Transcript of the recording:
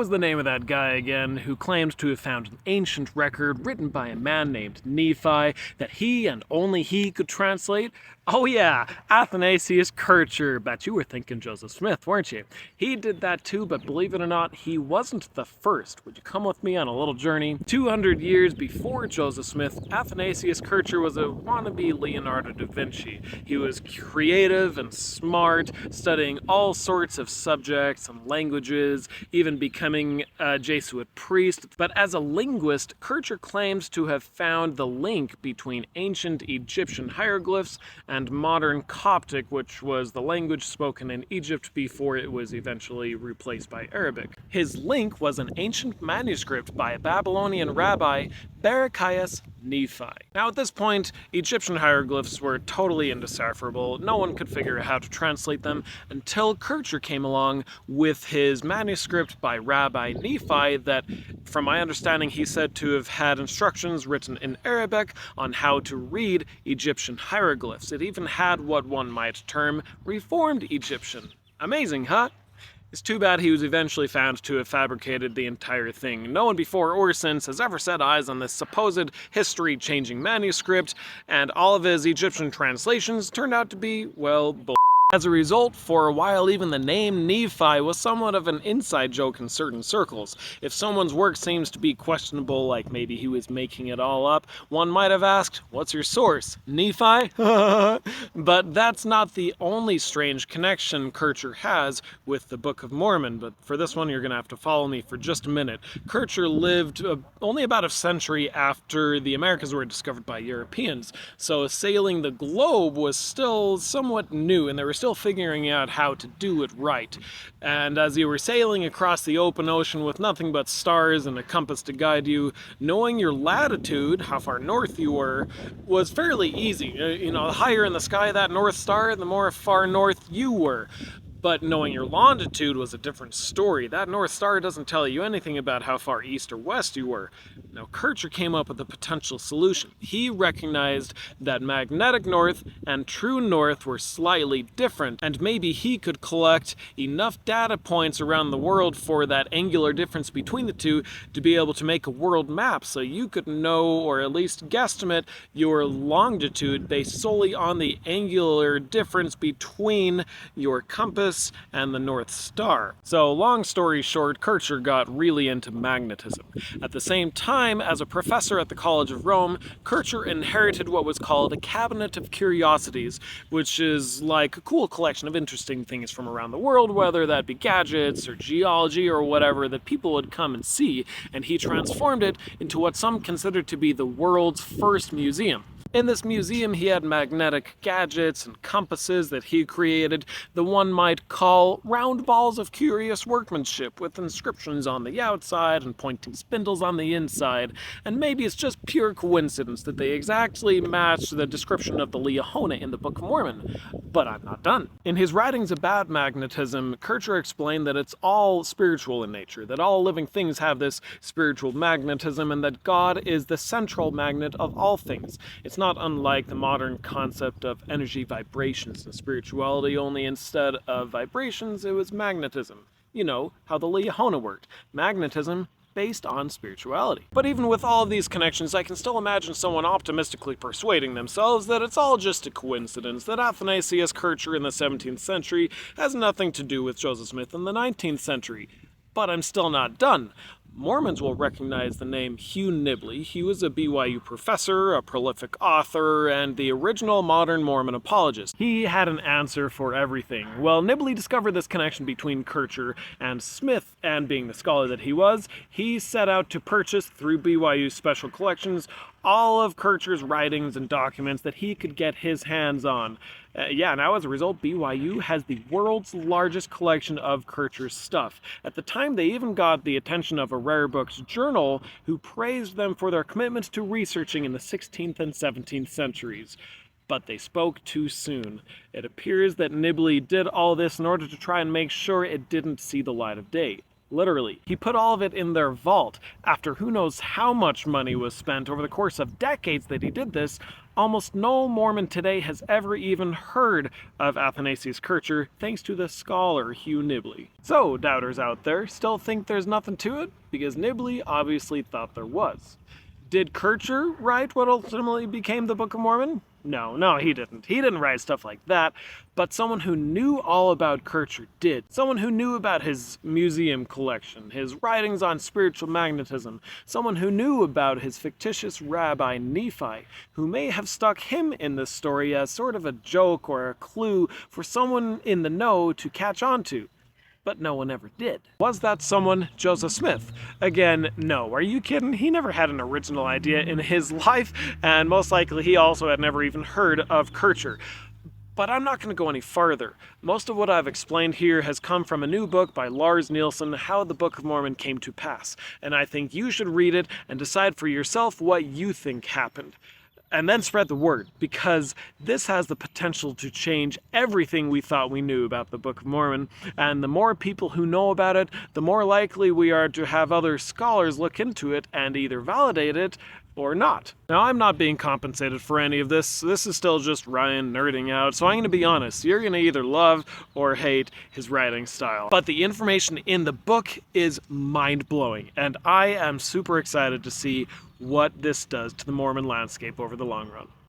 was the name of that guy again who claimed to have found an ancient record written by a man named Nephi that he and only he could translate? Oh yeah, Athanasius Kircher. Bet you were thinking Joseph Smith, weren't you? He did that too, but believe it or not, he wasn't the first. Would you come with me on a little journey? 200 years before Joseph Smith, Athanasius Kircher was a wannabe Leonardo da Vinci. He was creative and smart, studying all sorts of subjects and languages, even becoming a Jesuit priest. But as a linguist, Kircher claims to have found the link between ancient Egyptian hieroglyphs and modern Coptic, which was the language spoken in Egypt before it was eventually replaced by Arabic. His link was an ancient manuscript by a Babylonian rabbi, Berechius Nephi. Now at this point, Egyptian hieroglyphs were totally indecipherable. No one could figure out how to translate them until Kircher came along with his manuscript by Rabbi Nephi that, from my understanding, he said to have had instructions written in Arabic on how to read Egyptian hieroglyphs. It even had what one might term Reformed Egyptian. Amazing, huh? It's too bad he was eventually found to have fabricated the entire thing. No one before or since has ever set eyes on this supposed history-changing manuscript, and all of his Egyptian translations turned out to be, well, bull. As a result, for a while even the name Nephi was somewhat of an inside joke in certain circles. If someone's work seems to be questionable, like maybe he was making it all up, one might have asked, what's your source? Nephi? But that's not the only strange connection Kircher has with the Book of Mormon, but for this one you're going to have to follow me for just a minute. Kircher lived only about a century after the Americas were discovered by Europeans, so sailing the globe was still somewhat new, and there were still figuring out how to do it right. And as you were sailing across the open ocean with nothing but stars and a compass to guide you, knowing your latitude, how far north you were, was fairly easy. You know, the higher in the sky that North Star, the more far north you were. But knowing your longitude was a different story. That North Star doesn't tell you anything about how far east or west you were. Now, Kircher came up with a potential solution. He recognized that magnetic north and true north were slightly different, and maybe he could collect enough data points around the world for that angular difference between the two to be able to make a world map so you could know, or at least guesstimate, your longitude based solely on the angular difference between your compass and the North Star. So long story short, Kircher got really into magnetism. At the same time, as a professor at the College of Rome, Kircher inherited what was called a cabinet of curiosities, which is like a cool collection of interesting things from around the world, whether that be gadgets or geology or whatever that people would come and see, and he transformed it into what some consider to be the world's first museum. In this museum, he had magnetic gadgets and compasses that he created, the one might call round balls of curious workmanship with inscriptions on the outside and pointing spindles on the inside, and maybe it's just pure coincidence that they exactly match the description of the Liahona in the Book of Mormon. But I'm not done. In his writings about magnetism, Kircher explained that it's all spiritual in nature, that all living things have this spiritual magnetism, and that God is the central magnet of all things. It's not unlike the modern concept of energy vibrations and spirituality, only instead of vibrations, it was magnetism. You know, how the Liahona worked. Magnetism based on spirituality. But even with all of these connections, I can still imagine someone optimistically persuading themselves that it's all just a coincidence, that Athanasius Kircher in the 17th century has nothing to do with Joseph Smith in the 19th century. But I'm still not done. Mormons will recognize the name Hugh Nibley. He was a BYU professor, a prolific author, and the original modern Mormon apologist. He had an answer for everything. Well, Nibley discovered this connection between Kircher and Smith, and being the scholar that he was, he set out to purchase, through BYU's special collections, all of Kircher's writings and documents that he could get his hands on. Now as a result, BYU has the world's largest collection of Kircher's stuff. At the time, they even got the attention of a rare books journal who praised them for their commitment to researching in the 16th and 17th centuries. But they spoke too soon. It appears that Nibley did all this in order to try and make sure it didn't see the light of day. Literally, he put all of it in their vault. After who knows how much money was spent over the course of decades that he did this, almost no Mormon today has ever even heard of Athanasius Kircher, thanks to the scholar Hugh Nibley. So, doubters out there, still think there's nothing to it? Because Nibley obviously thought there was. Did Kircher write what ultimately became the Book of Mormon? No, he didn't. He didn't write stuff like that, but someone who knew all about Kircher did. Someone who knew about his museum collection, his writings on spiritual magnetism, someone who knew about his fictitious rabbi Nephi, who may have stuck him in this story as sort of a joke or a clue for someone in the know to catch on to. But no one ever did. Was that someone Joseph Smith? Again, no. Are you kidding? He never had an original idea in his life, and most likely he also had never even heard of Kircher. But I'm not going to go any farther. Most of what I've explained here has come from a new book by Lars Nielsen, How the Book of Mormon Came to Pass, and I think you should read it and decide for yourself what you think happened. And then spread the word, because this has the potential to change everything we thought we knew about the Book of Mormon, and the more people who know about it, the more likely we are to have other scholars look into it and either validate it or not. Now, I'm not being compensated for any of this. This is still just Ryan nerding out, so I'm going to be honest. You're going to either love or hate his writing style. But the information in the book is mind-blowing, and I am super excited to see what this does to the Mormon landscape over the long run.